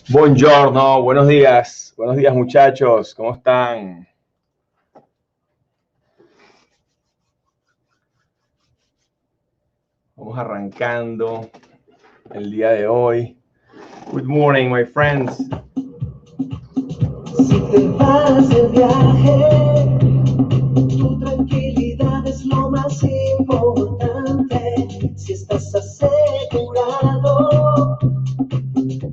Buongiorno, buenos días muchachos, ¿cómo están? Vamos arrancando el día de hoy. Good morning, my friends. Si te vas de viaje, tu tranquilidad es lo más importante. Si estás asegurado,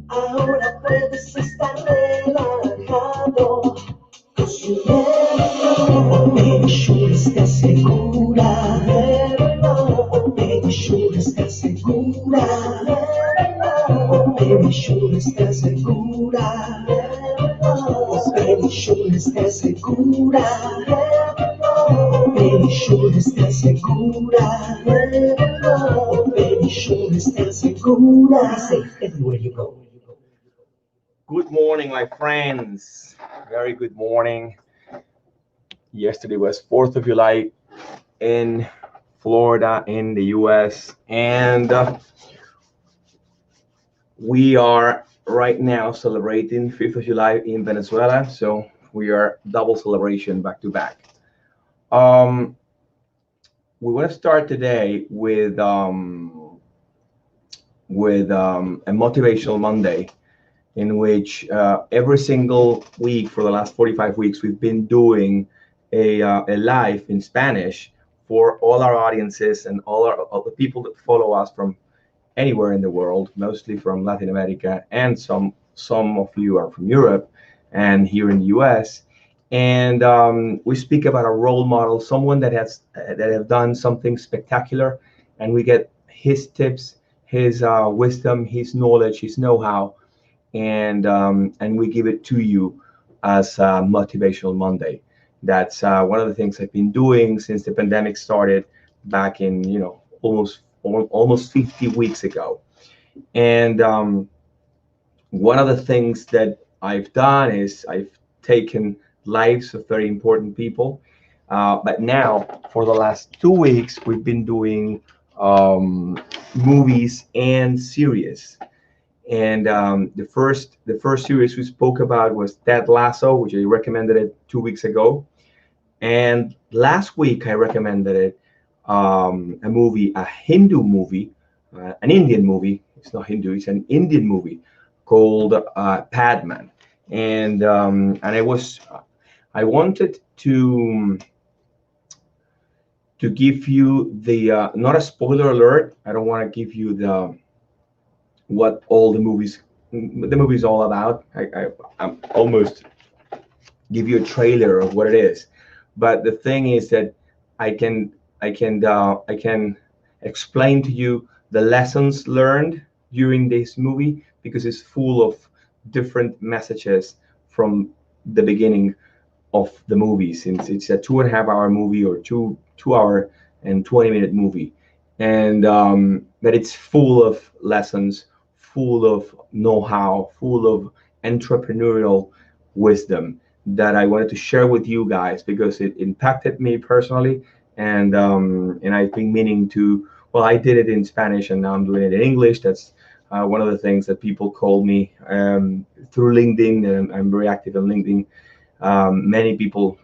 ahora puedes estar relajado. Cause you never know, Baby Insurance te asegura. Never know, Baby Insurance te asegura. Never know, Baby Insurance te asegura. Never know, Baby Insurance te asegura. Never know, Baby Insurance te asegura. Never know, Baby Insurance te asegura. Be safe everywhere you go. Good morning, my friends. Very good morning. Yesterday was 4th of July in Florida, in the US, and we are right now celebrating 5th of July in Venezuela, so we are double celebration back to back. We want to start today with a Motivational Monday, in which every single week for the last 45 weeks we've been doing a live in Spanish for all our audiences and all the people that follow us from anywhere in the world, mostly from Latin America, and some of you are from Europe and here in the US. And we speak about a role model, someone that has done something spectacular, and we get his tips, his wisdom, his knowledge, his know-how, and we give it to you as Motivational Monday. That's one of the things I've been doing since the pandemic started back in almost 50 weeks ago. And one of the things that I've done is I've taken lives of very important people. But now, for the last 2 weeks, we've been doing movies and series. And the first series we spoke about was Ted Lasso, which I recommended it 2 weeks ago. And last week I recommended it a Hindu movie, an Indian movie. It's not Hindu, it's an Indian movie called Padman. And I wanted to give you the not a spoiler alert. I don't want to give you what all the movie's all about. I'm almost give you a trailer of what it is, but the thing is that I can explain to you the lessons learned during this movie, because it's full of different messages from the beginning of the movie, since it's a 2.5 hour movie, or two hour and 20-minute movie, and that it's full of lessons, full of know-how, full of entrepreneurial wisdom that I wanted to share with you guys, because it impacted me personally, and I've been meaning to. Well, I did it in Spanish, and now I'm doing it in English. That's one of the things that people call me through LinkedIn, and I'm very active on LinkedIn. Many people,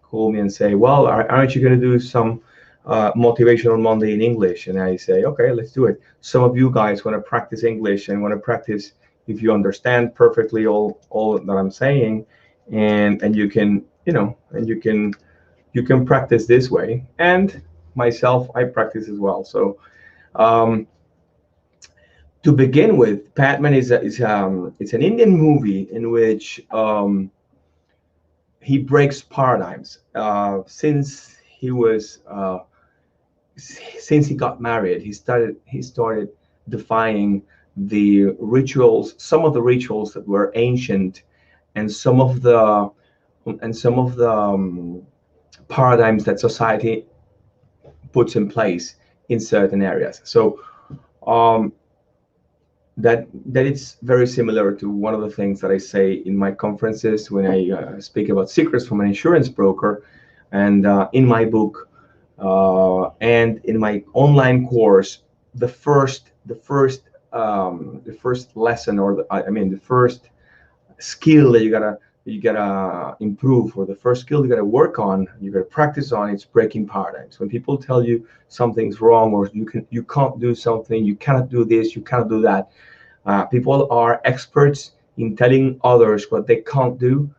call me and say, "Well, aren't you going to do some Motivational Monday in English?" And I say, "Okay, let's do it." Some of you guys want to practice English and want to practice if you understand perfectly all that I'm saying, and you can, you can practice this way. And myself, I practice as well. So to begin with, Padman is it's an Indian movie in which he breaks paradigms. Since he got married, he started defining the rituals, some of the rituals that were ancient, and some of the paradigms that society puts in place in certain areas. So that it's very similar to one of the things that I say in my conferences when I speak about secrets from an insurance broker, and in my book, and in my online course. The first lesson, or I mean the first skill that you gotta improve, or the first skill you gotta work on, you gotta practice on, it's breaking paradigms. When people tell you something's wrong, or you can't do something, you cannot do this, you cannot do that, people are experts in telling others what they can't do,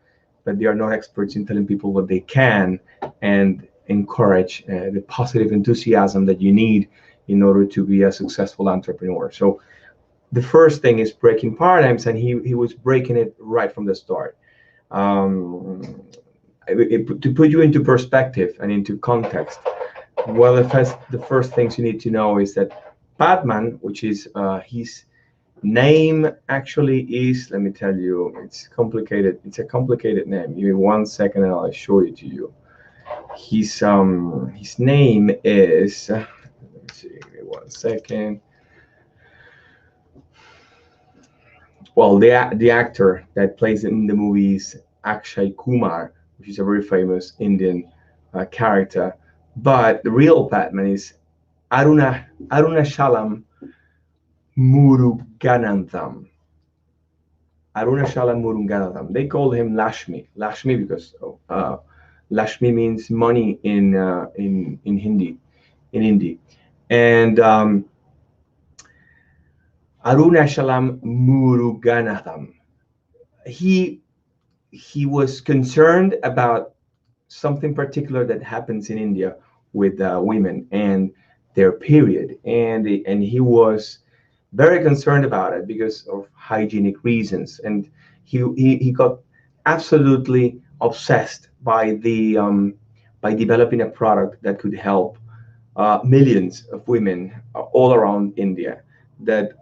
but they are not experts in telling people what they can, and encourage the positive enthusiasm that you need in order to be a successful entrepreneur. So the first thing is breaking paradigms, and he was breaking it right from the start. Um, to put you into perspective and into context, well, the first things you need to know is that Padman, which is his name, actually is, let me tell you, it's complicated. It's a complicated name. Give me 1 second and I'll show it to you. His name is, let me see, give me 1 second. Well, the actor that plays in the movies Akshay Kumar, which is a very famous Indian character. But the real Batman is Arunachalam Muruganantham. Arunachalam Muruganantham. They called him Lashmi because Lashmi means money in Hindi. And Arunachalam Muruganantham. He he was concerned about something particular that happens in India with women and their period, and he was very concerned about it because of hygienic reasons, and he got absolutely obsessed by developing a product that could help millions of women all around India that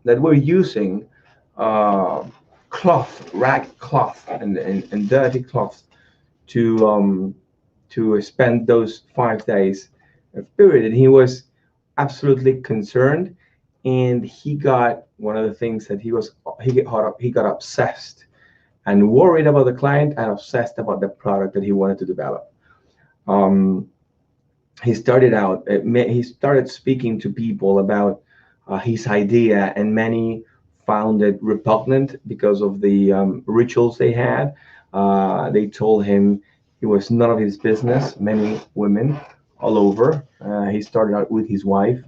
that were using uh, rag cloth, and dirty cloth to spend those 5 days of period. And he was absolutely concerned, and he got one of the things that he got obsessed and worried about the client and obsessed about the product that he wanted to develop. Um, he started speaking to people about his idea, and many found it repugnant because of the rituals they had. They told him it was none of his business. Many women all over. He started out with his wife,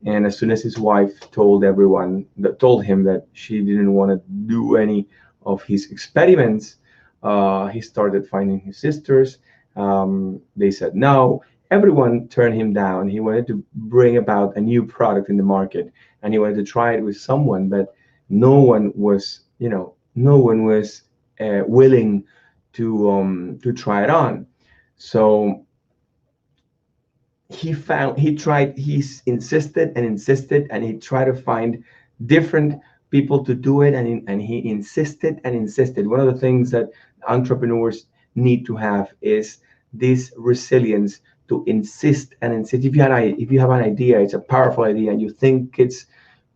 and as soon as his wife told him that she didn't want to do any of his experiments, he started finding his sisters. They said no. Everyone turned him down. He wanted to bring about a new product in the market, and he wanted to try it with someone, but no one was willing to try it on. So he insisted and insisted, and he tried to find different people to do it, and he insisted and insisted. One of the things that entrepreneurs need to have is this resilience to insist and insist. If you have an idea, it's a powerful idea, and you think it's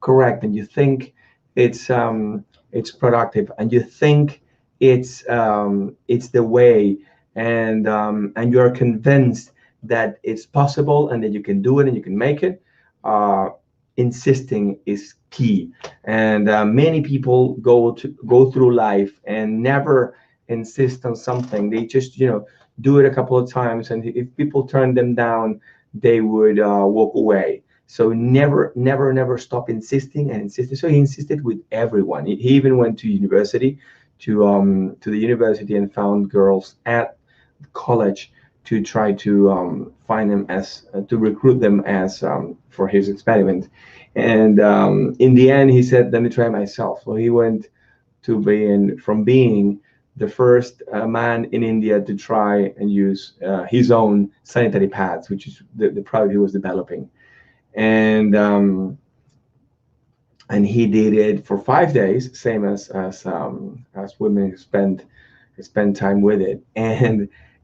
correct, and you think it's productive, and you think it's the way, and you're convinced that it's possible and that you can do it and you can make it. Uh, Insisting is key, and many people go through life and never insist on something. They just do it a couple of times, and if people turn them down, they would walk away. So never stop insisting and insisting. So he insisted with everyone. He even went to university, to the university, and found girls at college to try to find them as to recruit them as for his experiment. And in the end, he said, "Let me try myself." So he went to being the first man in India to try and use his own sanitary pads, which is the product he was developing. And and he did it for 5 days, same as women spend time with it,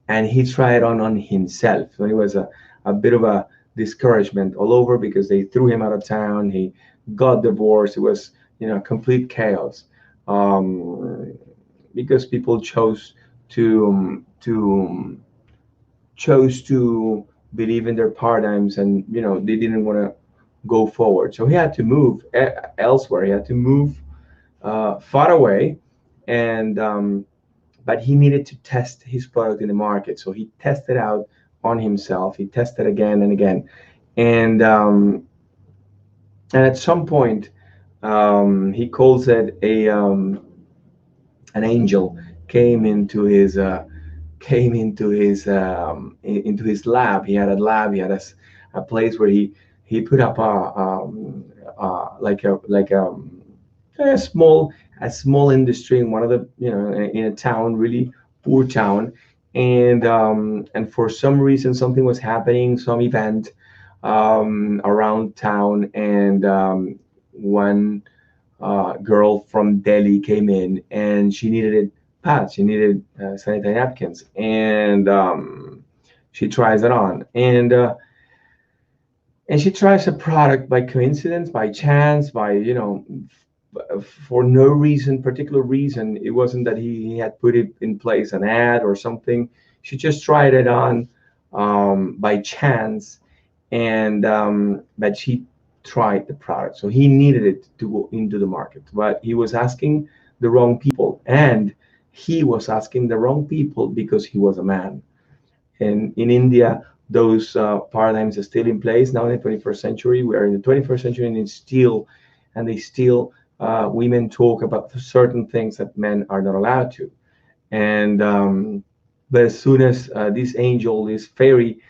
and he tried on himself. So it was a bit of a discouragement all over because they threw him out of town. He got divorced. It was complete chaos, because people chose to believe in their paradigms, and they didn't want to go forward. So he had to move elsewhere. He had to move far away, and but he needed to test his product in the market. So he tested out on himself. He tested again and again, and at some point, he calls it a an angel came into his lab. He had a lab. He had a place where he put up a small industry in one of the in a town, really poor town, and for some reason something was happening, some event around town, and one girl from Delhi came in, and she needed pads. She needed sanitary napkins, and she tries it on, and she tries a product by coincidence, by chance, by for no reason, particular reason. It wasn't that he had put it in place an ad or something. She just tried it on by chance, and but she tried the product. So he needed it to go into the market, but he was asking the wrong people, and he was asking the wrong people because he was a man. And in India, those paradigms are still in place now in the 21st century. We are in the 21st century, and they still women talk about certain things that men are not allowed to. And but as soon as this angel, this fairy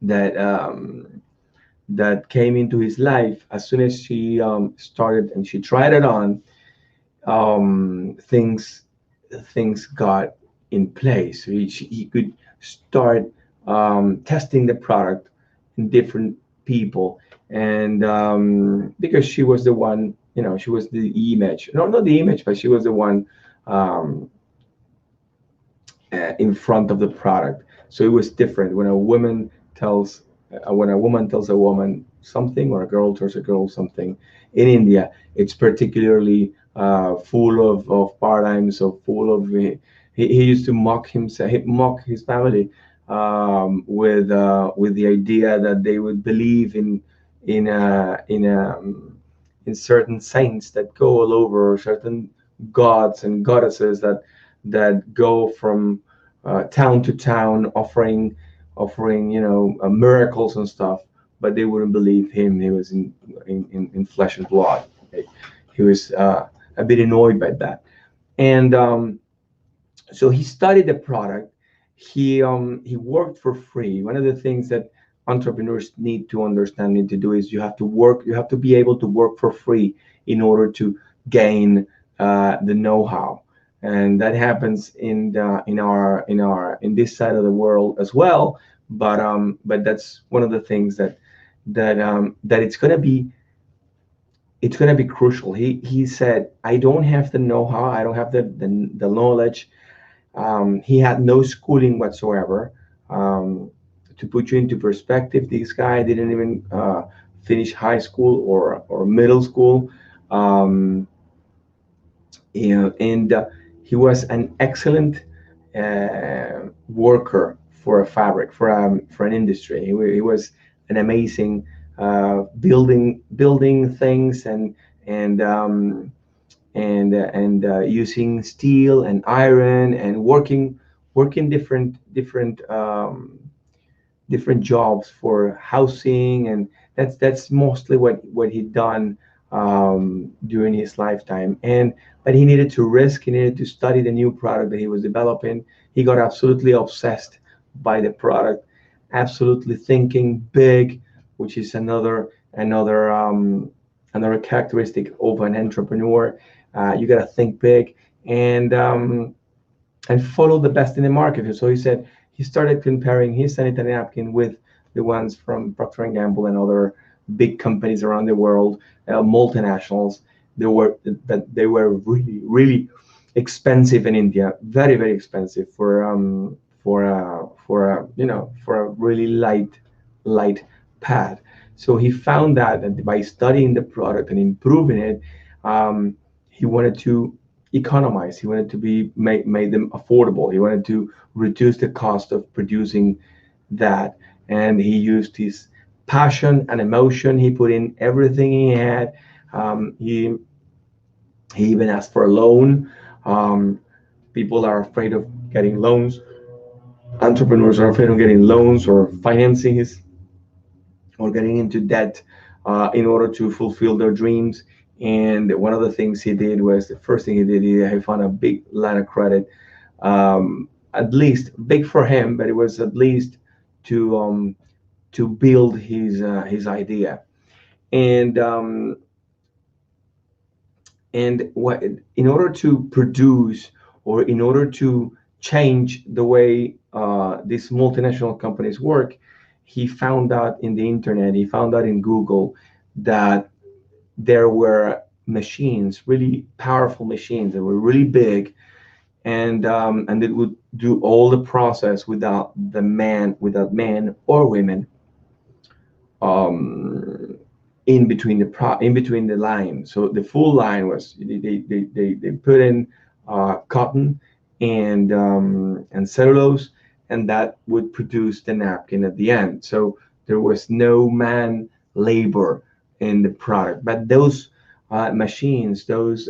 that that came into his life, as soon as she started and she tried it on, things got in place. He could start testing the product in different people, and because she was the one, she was the image, no, not the image, but she was the one um, in front of the product. So it was different when a woman tells a woman something, or a girl tells a girl something. In India, it's particularly full of paradigms, so full of he used to mock himself, mock his family with the idea that they would believe in in certain saints that go all over, certain gods and goddesses that go from town to town offering miracles and stuff, but they wouldn't believe him. He was in flesh and blood. Okay? He was a bit annoyed by that, and so he studied the product. He worked for free. One of the things that entrepreneurs need to understand, need to do, is you have to work. You have to be able to work for free in order to gain the know-how, and that happens in this side of the world as well. But that's one of the things that it's gonna be crucial. He said, I don't have the know-how. I don't have the knowledge. He had no schooling whatsoever. To put you into perspective, this guy didn't even finish high school or middle school. Um, and he was an excellent worker for a fabric, for an industry. He was an amazing building things, and using steel and iron, and working different jobs for housing, and that's mostly what he'd done during his lifetime. And but he needed to risk. He needed to study the new product that he was developing. He got absolutely obsessed by the product, absolutely thinking big, which is another characteristic of an entrepreneur. You got to think big, and follow the best in the market. So he said he started comparing his sanitary napkin with the ones from Procter and Gamble and other big companies around the world, multinationals. They were really really expensive in India, very very expensive for a really light pad. So he found that by studying the product and improving it, he wanted to economize. He wanted to made them affordable. He wanted to reduce the cost of producing that, and he used his passion and emotion. He put in everything he had. He even asked for a loan. Um, People are afraid of getting loans. Entrepreneurs are afraid of getting loans or financing his or getting into debt in order to fulfill their dreams. And one of the things he did was the first thing he did, he found a big line of credit, at least big for him, but it was at least to build his idea. And what in order to produce or in order to change the way these multinational companies work, he found out in the internet, he found out in Google that there were machines, really powerful machines that were really big, and it would do all the process without man or women um, in between the line. So the full line was they put in cotton and cellulose, and that would produce the napkin at the end. So there was no man labor in the product. But those machines, those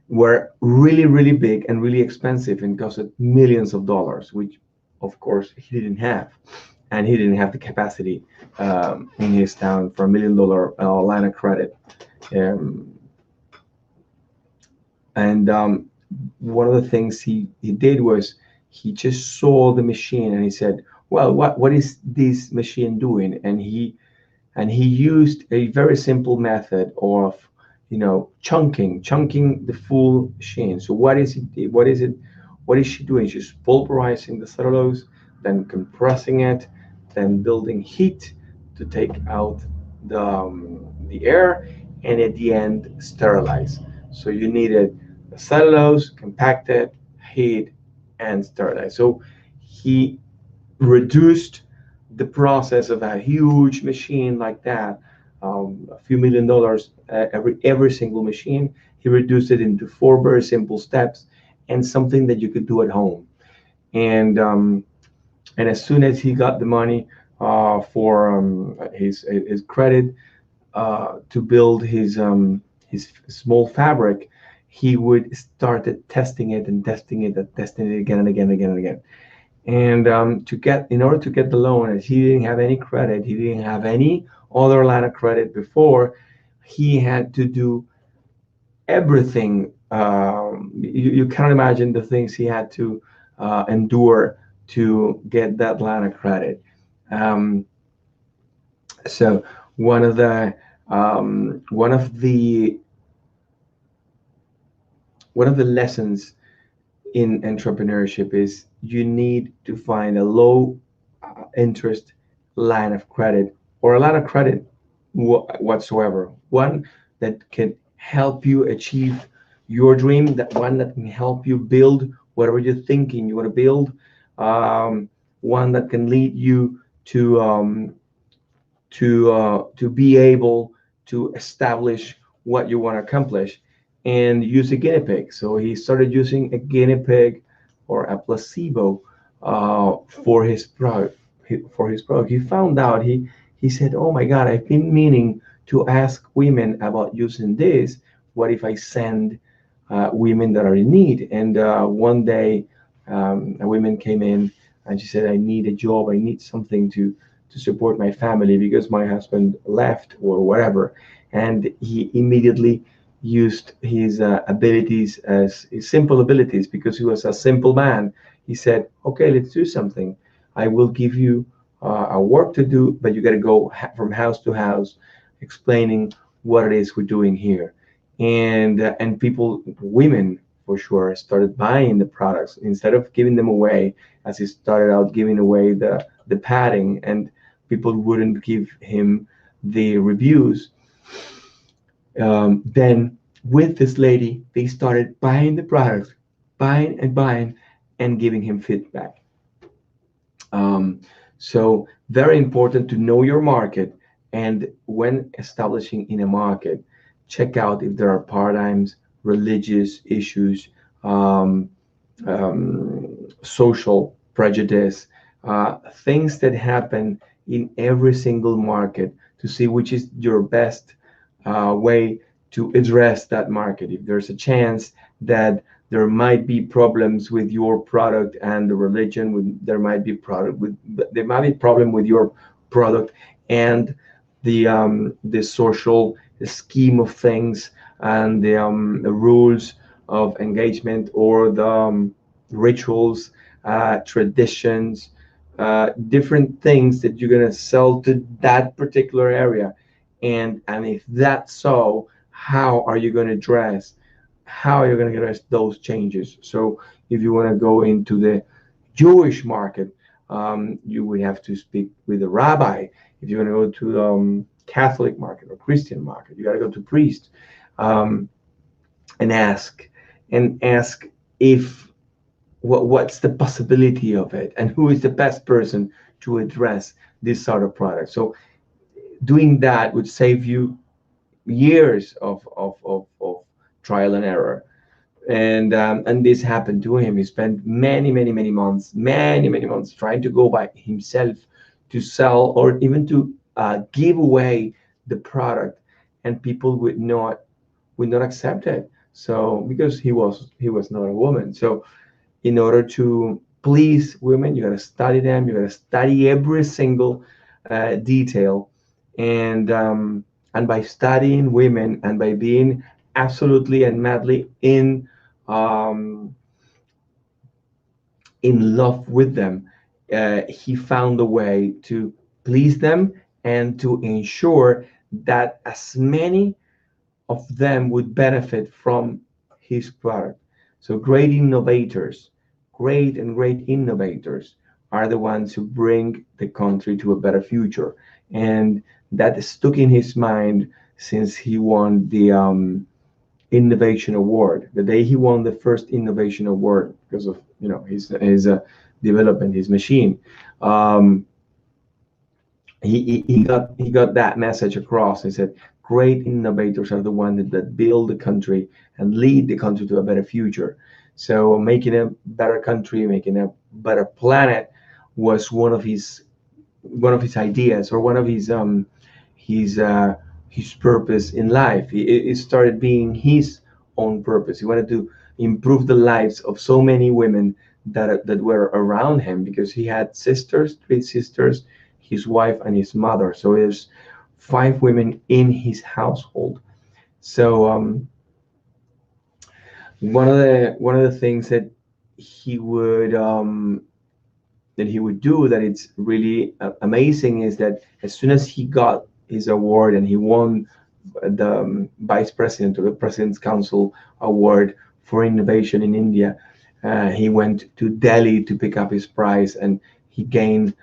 were really big and really expensive and costed millions of dollars, which of course he didn't have, and he didn't have the capacity in his town for $1 million line of credit. Um, and one of the things he did was he just saw the machine and he said, well, what is this machine doing? And he used a very simple method of chunking the full machine. So what is she doing? She's pulverizing the cellulose, then compressing it, then building heat to take out the air, and at the end sterilize. So you needed the cellulose, compacted, heat, and sterilize. So he reduced the process of a huge machine like that, a few $1 million every single machine. He reduced it into four very simple steps and something that you could do at home. And as soon as he got the money for his credit to build his small fabric, he would start testing it and testing it and testing it again and again and again and again. And in order to get the loan, as he didn't have any credit, he didn't have any other line of credit before, he had to do everything. You can't imagine the things he had to endure to get that line of credit. Um, so one of the um, one of the one of the lessons in entrepreneurship is you need to find a low interest line of credit or a line of credit whatsoever, one that can help you achieve your dream, that one that can help you build whatever you're thinking you want to build, one that can lead you to be able to establish what you want to accomplish, and use a guinea pig. So he started using a guinea pig or a placebo for his product. He found out, he said, "Oh my God, I've been meaning to ask women about using this. What if I send women that are in need?" And one day, a woman came in and she said, "I need a job. I need something to support my family because my husband left or whatever." And he immediately used his abilities as his simple abilities, because he was a simple man. He said, "Okay, let's do something. I will give you a work to do, but you got to go from house to house explaining what it is we're doing here." And people, women for sure, started buying the products instead of giving them away, as he started out giving away the padding, and people wouldn't give him the reviews. Then with this lady, they started buying the products, buying and giving him feedback. Um, so very important to know your market, and when establishing in a market, check out if there are paradigms, religious issues, social prejudice, things that happen in every single market to see which is your best way to address that market. If there's a chance that there might be problems with your product and the religion, there might be problem with your product and the social scheme of things and the rules of engagement or the rituals, traditions, different things that you're gonna sell to that particular area. And if that's so, how are you gonna dress? How are you gonna address those changes? So if you want to go into the Jewish market, you would have to speak with a rabbi. If you want to go to the Catholic market or Christian market, you got to go to priest, um, and ask if what's the possibility of it and who is the best person to address this sort of product. So doing that would save you years of trial and error. And this happened to him. He spent many months trying to go by himself to sell or even to give away the product, and people would not accept it. So because he was not a woman. So in order to please women, you got to study them. You got to study every single detail, and by studying women and by being absolutely and madly um, in love with them, he found a way to please them and to ensure that as many of them would benefit from his product. So great innovators are the ones who bring the country to a better future. And that stuck in his mind since he won the innovation award. The day he won the first innovation award because of his development, his machine. Um, he got that message across. He said, "Great innovators are the ones that build the country and lead the country to a better future." So making a better country, making a better planet was one of his ideas, or one of his his purpose in life. It started being his own purpose. He wanted to improve the lives of so many women that were around him, because he had sisters, three sisters, his wife, and his mother. So there's five women in his household. So one of the things he would do that it's really amazing is that as soon as he got his award and he won the vice president or the president's council award for innovation in India, he went to Delhi to pick up his prize, and he gained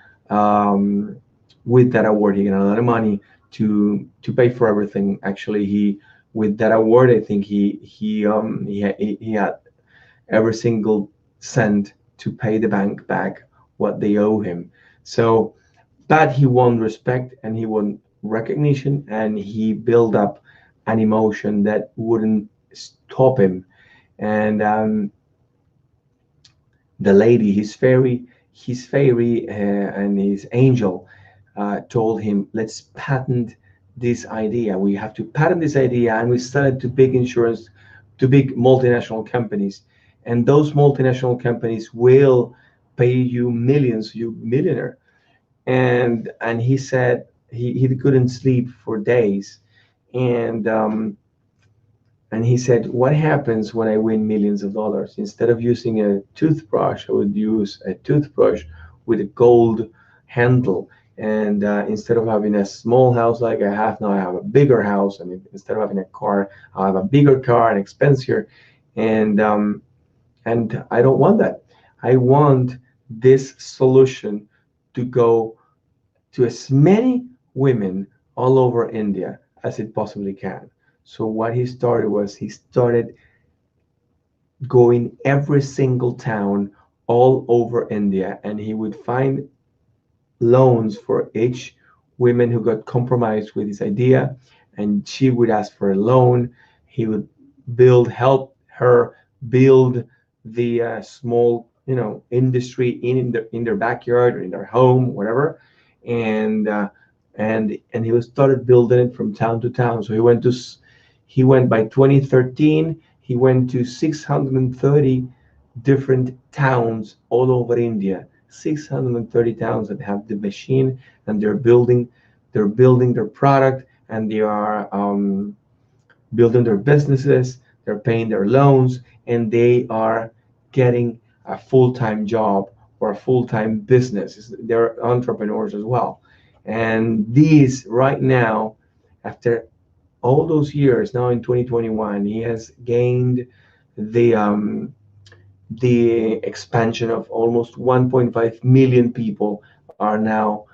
with that award he gained a lot of money to pay for everything. Actually, he with that award, I think he had every single cent to pay the bank back what they owe him. So, but he won respect and he won recognition, and he built up an emotion that wouldn't stop him. And the lady, his fairy, and his angel told him, "Let's patent this idea. We have to patent this idea." And we started to big insurance, to big multinational companies, and those multinational companies will pay you millions, you millionaire. And he said he couldn't sleep for days, and he said, "What happens when I win millions of dollars? Instead of using a toothbrush, I would use a toothbrush with a gold handle. And instead of having a small house like I have now, I have a bigger house. And instead of having a car, I have a bigger car and expensive. And I don't want that. I want this solution to go to as many women all over India as it possibly can." So what he started was he started going every single town all over India, and he would find loans for each woman who got compromised with his idea, and she would ask for a loan. He would help her build the small industry in their backyard or in their home, whatever. And and he was started building it from town to town. So he went by 2013, he went to 630 different towns all over India. 630 towns that have the machine, and they're building their product, and they are building their businesses, they're paying their loans, and they are getting a full-time job or a full-time business. They're entrepreneurs as well. And these right now, after all those years, now in 2021, he has gained the expansion of almost 1.5 million people are now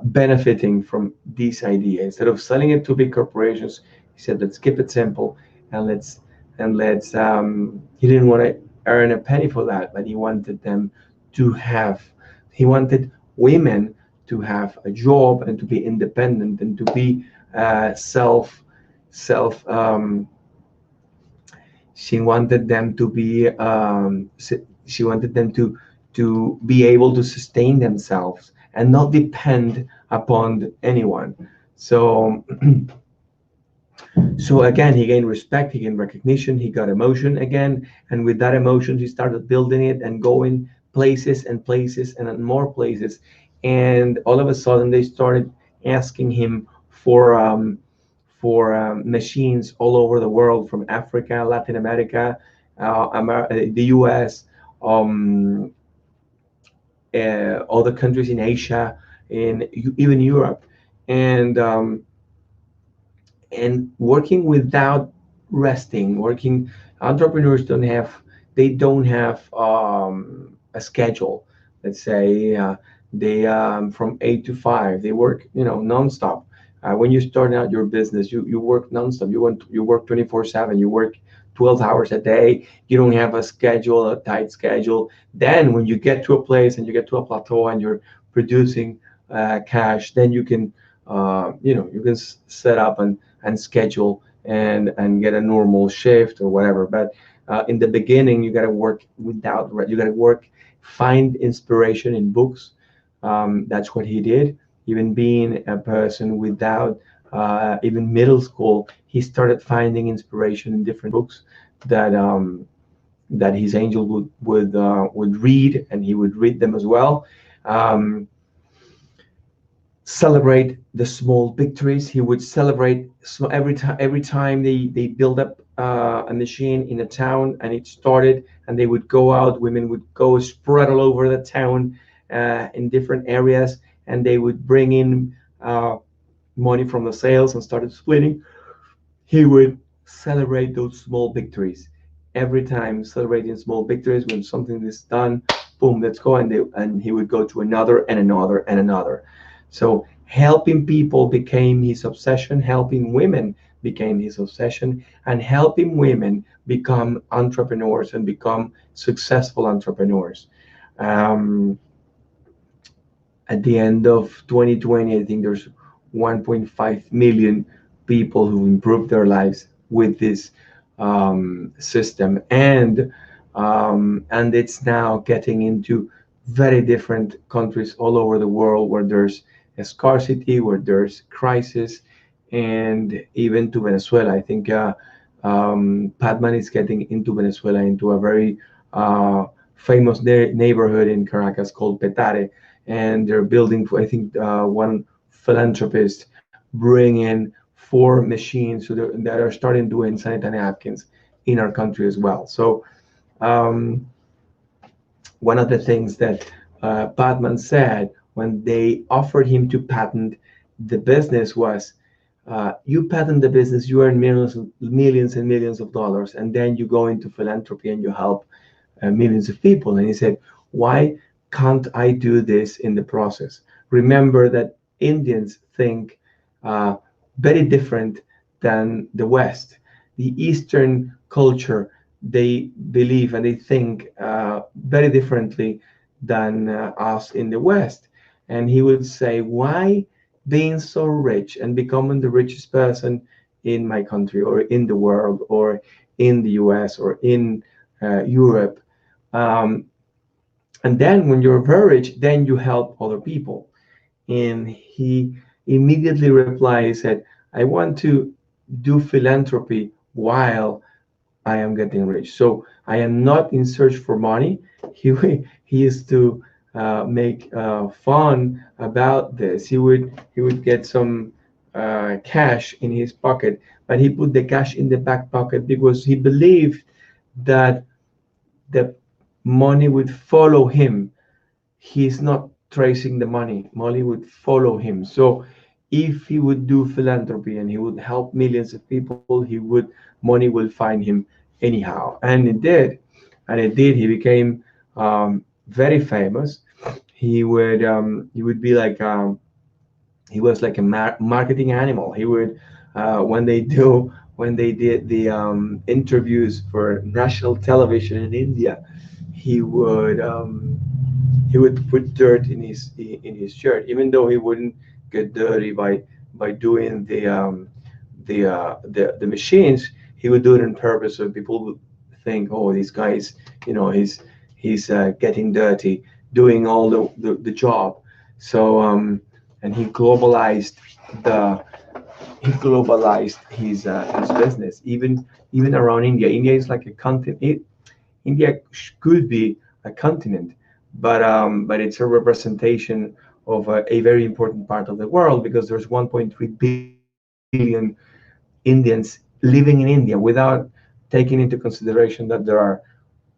benefiting from this idea. Instead of selling it to big corporations, he said, "Let's keep it simple, and let's." He didn't want to earn a penny for that, but he wanted them to have. He wanted women to have a job and to be independent and to be self. She wanted them to be she wanted them to be able to sustain themselves and not depend upon anyone. So so again, he gained respect, he gained recognition, he got emotion again, and with that emotion he started building it and going places and places and more places. And all of a sudden they started asking him for machines all over the world, from Africa, Latin America, the US, um, other countries in Asia, and even Europe. And um, and working without resting. Working Entrepreneurs don't have a schedule. Let's say they from 8 to 5 they work nonstop. When you start out your business, you work nonstop. You work 24/7. You work 12 hours a day. You don't have a schedule, a tight schedule. Then when you get to a place and you get to a plateau and you're producing cash, then you can set up and schedule and get a normal shift or whatever. But in the beginning, you got to work you got to find inspiration in books. That's what he did. Even being a person without even middle school, he started finding inspiration in different books that his angel would read, and he would read them as well. Um, Celebrate the small victories. He would celebrate every time they build up a machine in a town and it started, and they would go out. Women would go spread all over the town in different areas, and they would bring in money from the sales and started splitting. He would celebrate those small victories every time, celebrating small victories. When something is done, boom, let's go. And he would go to another and another and another. So helping people became his obsession, helping women became his obsession, and helping women become entrepreneurs and become successful entrepreneurs. Um, at the end of 2020, I think there's 1.5 million people who improved their lives with this system. And it's now getting into very different countries all over the world, where there's a scarcity, where there's crisis, and even to Venezuela. I think Padman is getting into Venezuela, into a very famous neighborhood in Caracas called Petare, and they're building. I think one philanthropist bring in 4 machines that are starting doing sanitary napkins in our country as well. So um, one of the things that Padman said when they offered him to patent the business was, you patent the business, you earn millions and millions of dollars, and then you go into philanthropy and you help millions of people. And he said, why can't I do this in the process? Remember that Indians think uh, very different than the West. The Eastern culture, they believe and they think very differently than us in the West. And he would say, why being so rich and becoming the richest person in my country or in the world or in the US or in Europe, um, And then when you're very rich, then you help other people. And he immediately replied, he said, I want to do philanthropy while I am getting rich. So I am not in search for money. He used to make fun about this. He would get some cash in his pocket, but he put the cash in the back pocket because he believed that the money would follow him. He's not tracing the money. Money would follow him. So if he would do philanthropy and he would help millions of people, money will find him anyhow. And it did. And it did. He became very famous. He would be like he was like a marketing animal. He would when they did the interviews for national television in India, he would um, he would put dirt in his shirt, even though he wouldn't get dirty by doing the machines. He would do it on purpose, so people would think, oh, this guy's, he's getting dirty, doing all the job. So and the he globalized his business, even around India. India is like a continent. India could be a continent, but it's a representation of a very important part of the world, because there's 1.3 billion Indians living in India, without taking into consideration that there are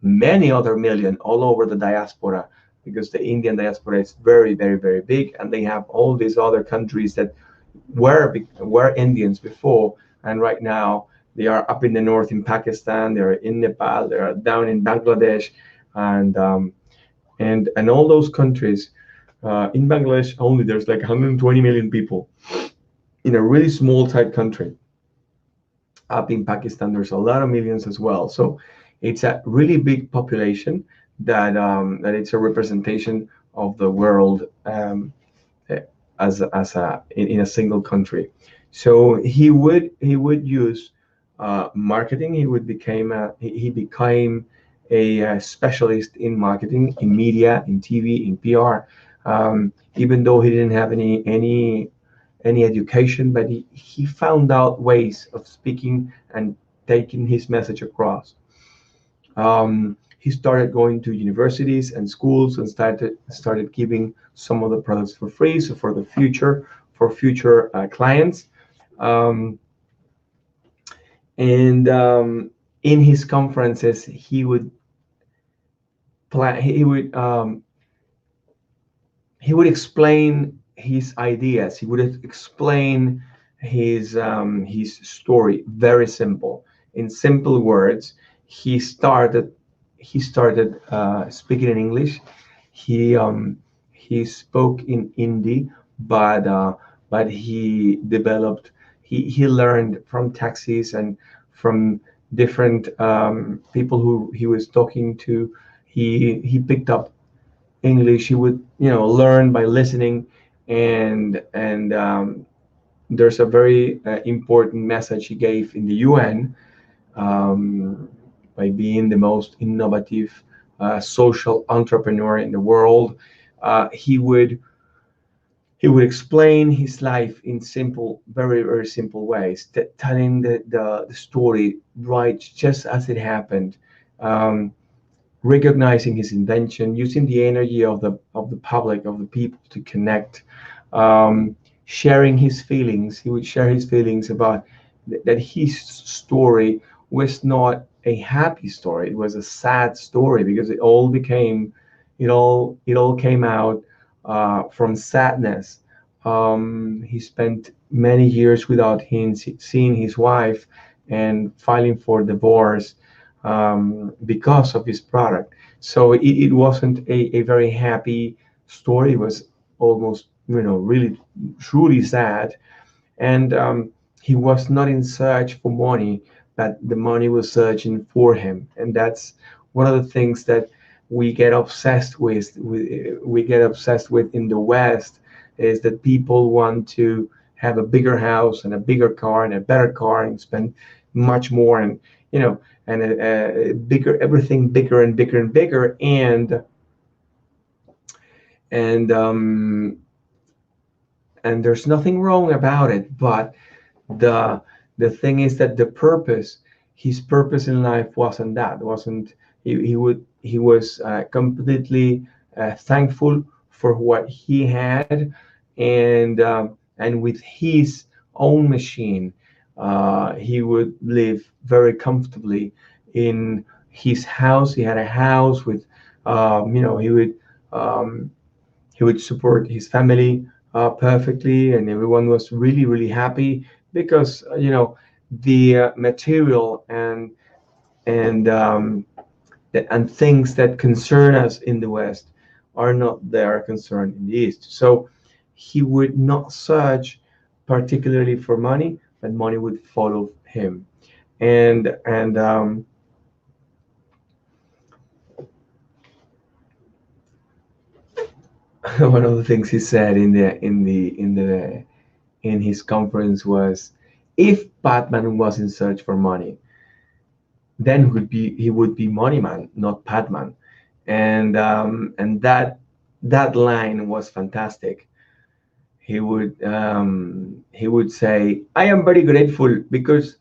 many other million all over the diaspora, because the Indian diaspora is very, very, very big, and they have all these other countries that were Indians before, and right now they are up in the north in Pakistan, they're in Nepal, they're down in Bangladesh, and and all those countries. In Bangladesh only, there's like 120 million people in a really small tight country. Up in Pakistan, there's a lot of millions as well. So it's a really big population that it's a representation of the world, eh, as in a single country. So he would use marketing. He became a specialist in marketing, in media, in TV, in PR. Even though he didn't have any education, but he found out ways of speaking and taking his message across. He started going to universities and schools and started giving some of the products for free. So for future clients, um, and in his conferences, he would explain his ideas. He would explain his story, very simple, in simple words. He started speaking in English. He spoke in Hindi, but he learned from taxis and from different people who he was talking to. He picked up English. He would, learn by listening, and there's a very important message he gave in the UN, by being the most innovative social entrepreneur in the world. He would explain his life in simple, very, very simple ways, telling the story right just as it happened. Um, Recognizing his invention, using the energy of the public, of the people to connect, sharing his feelings. He would share his feelings about that his story was not a happy story. It was a sad story, because it all came out from sadness. He spent many years without seeing his wife, and filing for divorce, because of his product. So it wasn't a very happy story. It was almost, really, truly sad. And he was not in search for money, but the money was searching for him. And that's one of the things that we get obsessed with in the West, is that people want to have a bigger house and a bigger car and a better car and spend much more, and you know and bigger, everything bigger and bigger and bigger. And and and there's nothing wrong about it. But the the thing is that his purpose in life wasn't that. Wasn't he was completely thankful for what he had, and with his own machine, he would live very comfortably in his house. He had a house with, um, he would support his family perfectly, and everyone was really, really happy because the material and and things that concern us in the West are not their concern in the East. So he would not search particularly for money, but money would follow him. And one of the things he said in his conference was, if Batman was in search for money, then he would be Money Man, not Padman. And that line was fantastic. He would say, I am very grateful because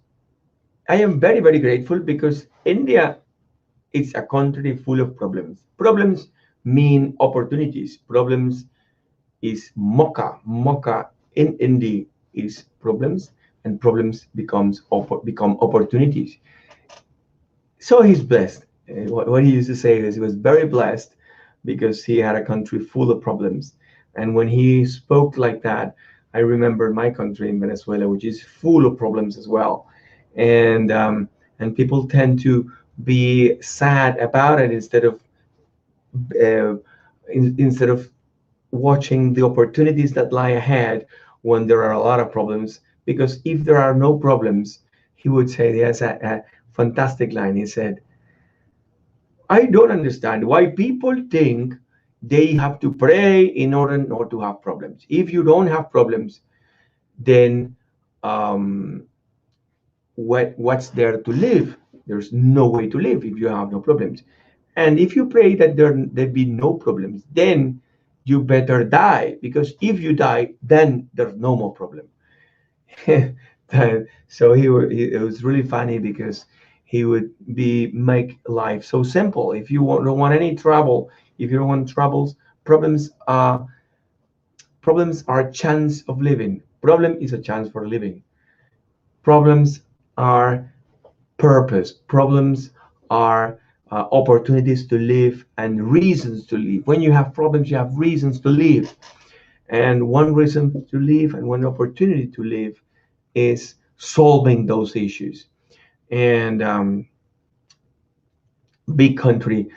I am very, very grateful because India is a country full of problems. Problems mean opportunities. Problems is mocha. Mocha in India is problems, and problems become opportunities. So he's blessed. What he used to say is he was very blessed because he had a country full of problems. And when he spoke like that, I remember my country in Venezuela, which is full of problems as well. And people tend to be sad about it uh, instead of watching the opportunities that lie ahead when there are a lot of problems. Because if there are no problems, he would say, he has a fantastic line. He said, I don't understand why people think they have to pray in order not to have problems. If you don't have problems, then um, what's there to live? There's no way to live if you have no problems. And if you pray that there be no problems, then you better die, because if you die, then there's no more problem. So it was really funny because he would be make life so simple. If you don't want any trouble, if you don't want troubles, problems are a chance of living. Problem is a chance for living. Problems are purpose. Problems are opportunities to live and reasons to live. When you have problems, you have reasons to live. And one reason to live and one opportunity to live is solving those issues. And big country,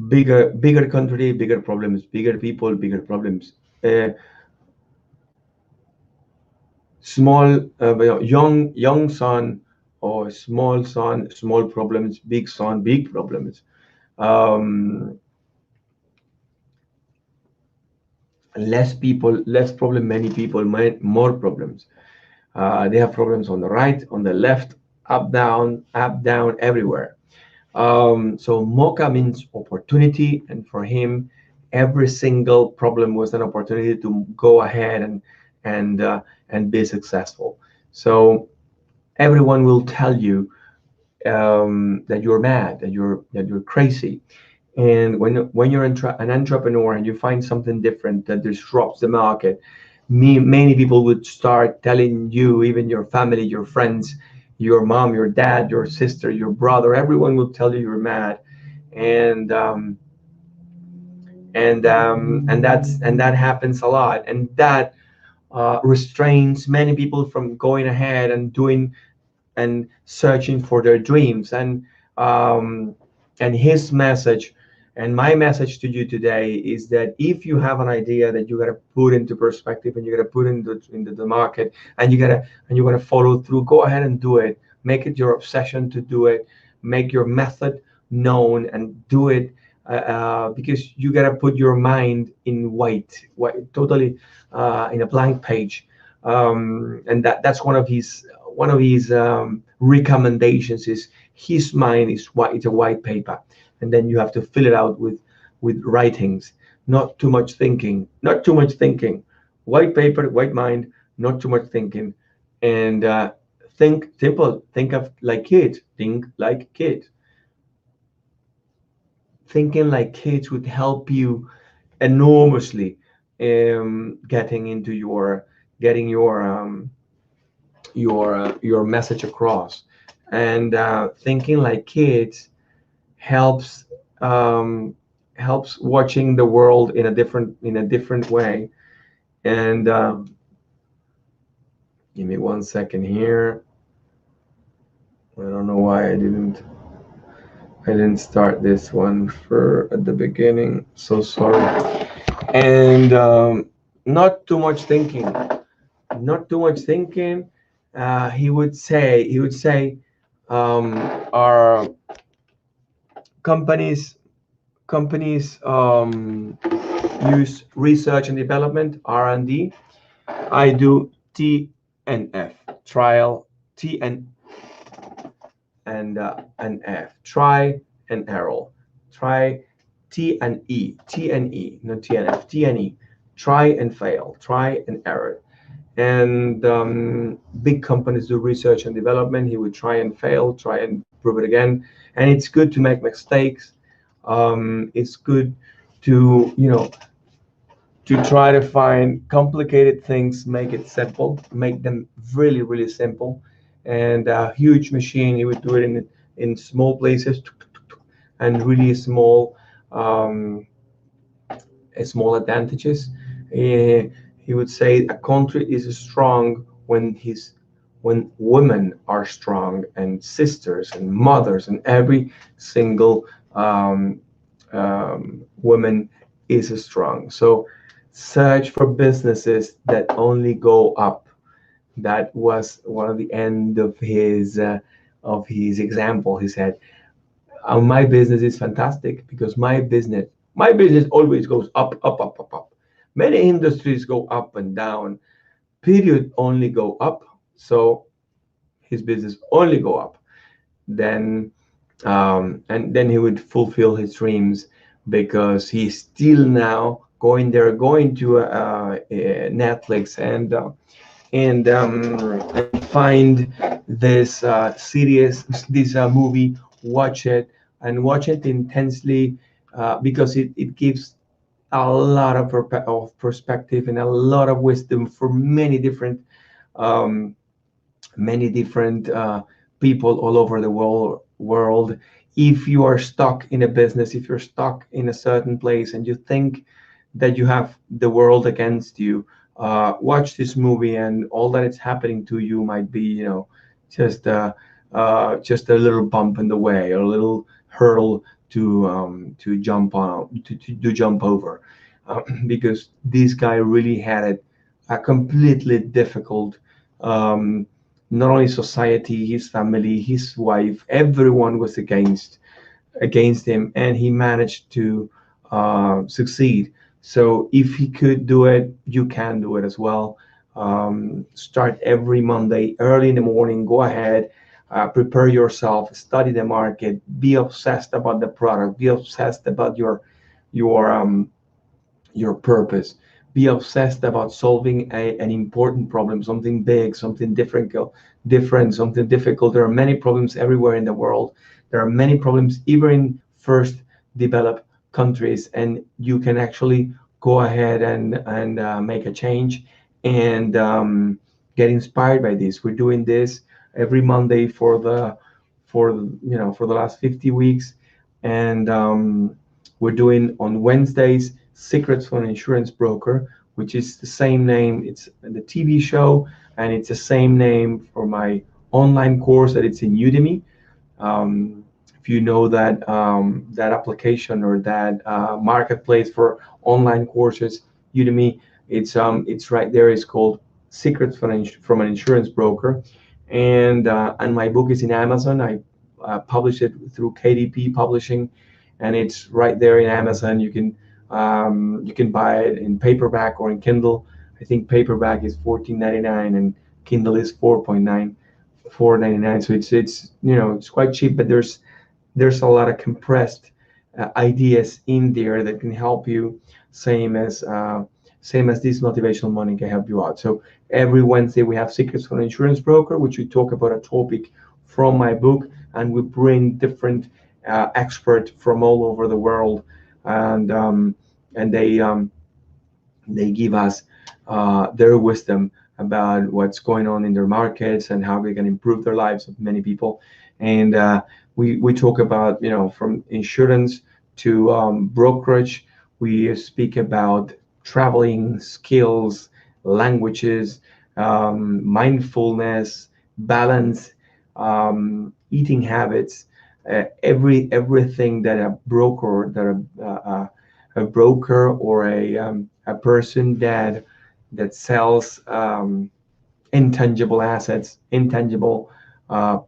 bigger country, bigger problems, bigger people, bigger problems. Uh, Small, young son or small son, small problems, big son, big problems. Um, Less people, less problem, many people, more problems. They have problems on the right, on the left, up, down, everywhere. So mocha means opportunity, and for him, every single problem was an opportunity to go ahead and uh, and be successful. So everyone will tell you that you're mad, that you're crazy. And when you're an entrepreneur and you find something different that disrupts the market, many people would start telling you, even your family, your friends, your mom, your dad, your sister, your brother, everyone will tell you you're mad. And that happens a lot, and that restrains many people from going ahead and doing and searching for their dreams. Um, and his message and my message to you today is that if you have an idea that you got to put into perspective and you got to put into the market, and you got to follow through, go ahead and do it. Make it your obsession to do it. Make your method known and do it, because you got to put your mind in white, totally in a blank page. And that's one of his recommendations is his mind is white. It's a white paper, and then you have to fill it out with writings. not too much thinking, not too much thinking. White paper, white mind, not too much thinking. And think simple, think of like kids, think like kids. Thinking like kids would help you enormously, getting into your getting your message across. And thinking like kids helps, helps watching the world in a different way. And give me 1 second here. I don't know why I didn't start this one for at the beginning. So sorry. And not too much thinking. Not too much thinking. He would say, our companies use research and development, R&D. I do T and F, trial, T and F, try and error, try, T and E, not T and F, T and E, try and fail, try and error. And big companies do research and development. He would try and fail, try and prove it again. And it's good to make mistakes. It's good to, to try to find complicated things, make it simple, make them really, really simple. And a huge machine, he would do it in small places and really um, small advantages. Eh, he would say a country is strong when women are strong, and sisters and mothers and every single woman is strong. So search for businesses that only go up. That was one of the end of his example. He said, my business is fantastic because my business always goes up, up, up, up, up. Many industries go up and down. Period only go up. So his business only go up. Then and then he would fulfill his dreams because he's still now going to Netflix and find this series, this movie, watch it and watch it intensely, because it gives a lot of perspective and a lot of wisdom for um, many different people all over the world. If you are stuck in a business, if you're stuck in a certain place and you think that you have the world against you, watch this movie, and all that is happening to you might be, just just a little bump in the way, or a little hurdle to jump on, to jump over, because this guy really had it a completely difficult. Um, Not only society, his family, his wife, everyone was against him, and he managed to succeed. So if he could do it, you can do it as well. Start every Monday early in the morning. Go ahead, prepare yourself, study the market, be obsessed about the product, be obsessed about your your purpose. Be obsessed about solving an important problem, something big, something something difficult. There are many problems everywhere in the world. There are many problems even in first developed countries, and you can actually go ahead and make a change and get inspired by this. We're doing this every Monday for the last 50 weeks, and we're doing on Wednesdays Secrets for an Insurance Broker, which is the same name. It's the TV show, and it's the same name for my online course that it's in Udemy. If you know that application or that marketplace for online courses, Udemy, it's right there. It's called Secrets from an Insurance Broker, and my book is in Amazon. I published it through KDP Publishing, and it's right there in Amazon. You can buy it in paperback or in Kindle. I think paperback is 14.99 and Kindle is 4.99. So it's quite cheap, but there's a lot of compressed ideas in there that can help you same as this Motivational Money can help you out. So every Wednesday we have Secrets from an Insurance Broker, which we talk about a topic from my book, and we bring different experts from all over the world, and and they give us their wisdom about what's going on in their markets and how they can improve their lives of many people. And we talk about, from insurance to brokerage. We speak about traveling, skills, languages, mindfulness, balance, eating habits, everything that a broker or a person that sells intangible assets, intangible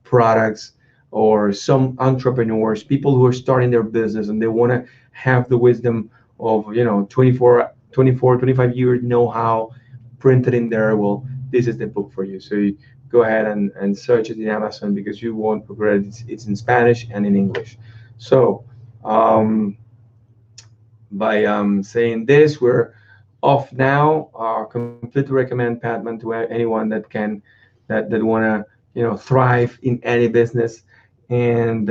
products, or some entrepreneurs, people who are starting their business and they want to have the wisdom of 25 years know-how printed in there. Well, this is the book for you. So you go ahead and search it in Amazon, because you won't regret it. It's in Spanish and in English. So by saying this, we're off now. Completely recommend Padman to anyone that wanna thrive in any business, and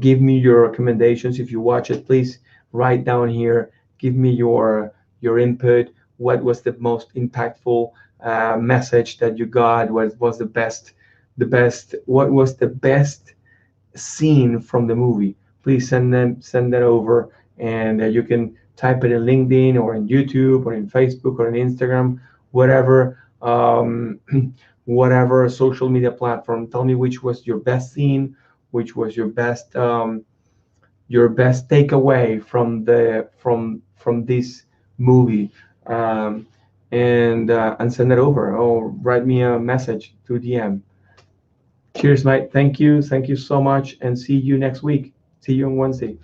give me your recommendations. If you watch it, please write down here. Give me your input. What was the most impactful message that you got? What was the best? What was the best scene from the movie? Please send that over, and you can type it in LinkedIn or in YouTube or in Facebook or in Instagram, whatever whatever social media platform. Tell me which was your best scene, which was your best takeaway from this movie, and send it over, or write me a message through DM. Cheers, mate. Thank you so much, and see you next week. See you on Wednesday.